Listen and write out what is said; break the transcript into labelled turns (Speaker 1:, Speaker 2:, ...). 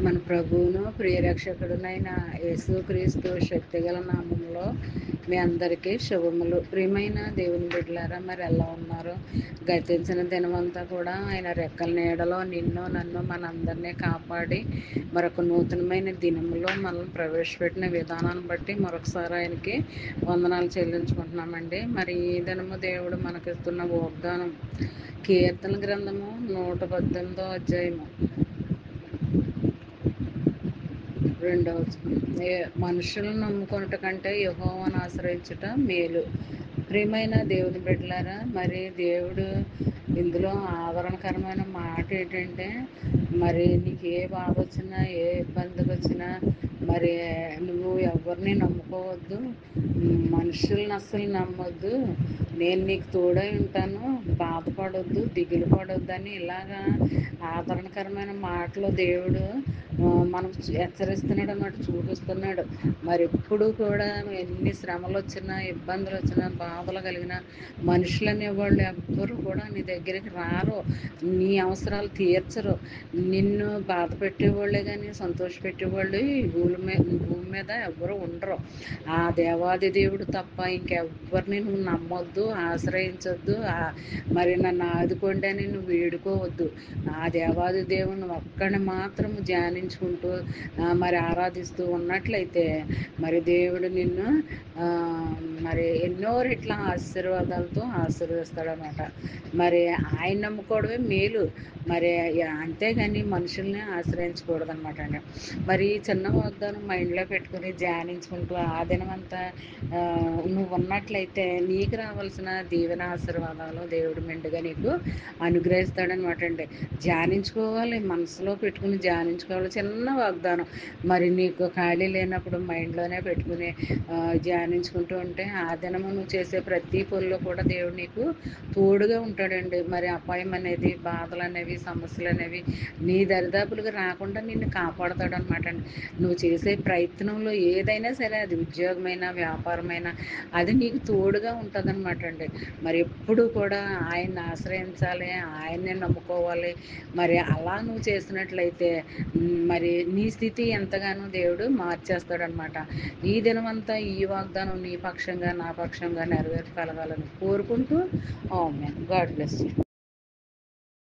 Speaker 1: మన ప్రభువును ప్రియరక్షకుడునైన యేసుక్రీస్తు శక్తిగల నామంలో మీ అందరికీ శుభములు. ప్రియమైన దేవుని బిడ్డలారా, మరి ఎలా ఉన్నారు? గతించిన దినమంతా కూడా ఆయన రెక్కల నీడలో నిన్ను నన్ను మనందరినీ కాపాడి మరొక నూతనమైన దినములో మనం ప్రవేశపెట్టిన విధానాన్ని బట్టి మరొకసారి ఆయనకి వందనాలు చెల్లించుకుంటున్నామండి. మరి ఈ దినము దేవుడు మనకిస్తున్న వాగ్దానం కీర్తన గ్రంథము 118వ అధ్యాయము 2వ వచనం. మనుషులను నమ్ముకొనుట కంటే యెహోవాను ఆశ్రయించుట మేలు. ప్రియమైన దేవుని బిడ్డలారా, మరి దేవుడు ఇందులో ఆదరణకరమైన మాట ఏంటంటే, మరి నీకు ఏ బాధ వచ్చినా ఏ ఇబ్బందికి వచ్చినా మరి నువ్వు ఎవరిని నమ్ముకోవద్దు, మనుషుల్ని అస్సలు నమ్మొద్దు, నేను నీకు తోడై ఉంటాను, బాధపడొద్దు, దిగులు పడొద్దు అని ఇలాగా ఆదరణకరమైన మాటలు దేవుడు మనకు హెచ్చరిస్తున్నాడు అన్నమాట, చూపిస్తున్నాడు. మరి ఎప్పుడు కూడా ఎన్ని శ్రమలు వచ్చినా ఇబ్బందులు వచ్చినా బాధలు కలిగిన మనుషులు అనేవాళ్ళు ఎవ్వరు కూడా నీ దగ్గరికి రారు, నీ అవసరాలు తీర్చరు. నిన్ను బాధ పెట్టేవాళ్ళే కానీ సంతోష పెట్టేవాళ్ళు ఈ భూమి మీద ఎవ్వరు ఉండరు. ఆ దేవాది దేవుడు తప్ప ఇంకెవ్వరిని నువ్వు నమ్మొద్దు, ఆశ్రయించొద్దు. మరి నన్ను ఆదుకోండి అని నువ్వు వేడుకోవద్దు. ఆ దేవాది దేవుని ఒక్కడిని మాత్రం ధ్యానించుకుంటూ మరి ఆరాధిస్తూ ఉన్నట్లయితే మరి దేవుడు నిన్ను మరి ఎన్నో రెట్ల ఆశీర్వాదాలతో ఆశీర్వదిస్తాడనమాట. మరి ఆయన నమ్ముకోవడమే మేలు, మరి అంతేగాని మనుషుల్ని ఆశ్రయించకూడదు అనమాట అండి. మరి చిన్న వాగ్దానం మైండ్లో పెట్టుకుని ధ్యానించుకుంటూ ఆ దినమంతా నువ్వు ఉన్నట్లయితే నీకు రావాల్సిన దీవెన ఆశీర్వాదాలు దేవుడు మెండుగా నీకు అనుగ్రహిస్తాడనమాట అండి. ధ్యానించుకోవాలి, మనసులో పెట్టుకుని ధ్యానించుకోవాలి. చిన్న వాగ్దానం మరి నీకు ఖాళీ లేనప్పుడు మైండ్లోనే పెట్టుకుని ధ్యానించుకుంటూ ఉంటే ఆ దినము నువ్వు చేసే ప్రతి పనిలో కూడా దేవుడు నీకు తోడుగా ఉంటాడండి. మరి అపాయం అనేది, బాధలు అనేవి, సమస్యలు అనేవి నీ దరిదాపులకు రాకుండా నిన్ను కాపాడుతాడు అనమాట అండి. నువ్వు చేసే ప్రయత్నంలో ఏదైనా సరే, అది ఉద్యోగమైనా వ్యాపారమైనా, అది నీకు తోడుగా ఉంటుంది అనమాట అండి. మరి ఎప్పుడు కూడా ఆయన్ని ఆశ్రయించాలి, ఆయన్నే నమ్ముకోవాలి. మరి అలా నువ్వు చేసినట్లయితే మరి నీ స్థితి ఎంతగానో దేవుడు మార్చేస్తాడనమాట. ఈ దినమంతా ఈ వాగ్దానం నీ పక్షంగా నా పక్షంగా నెరవేర్చగలగాలని కోరుకుంటూ ఆమేన్. God bless you.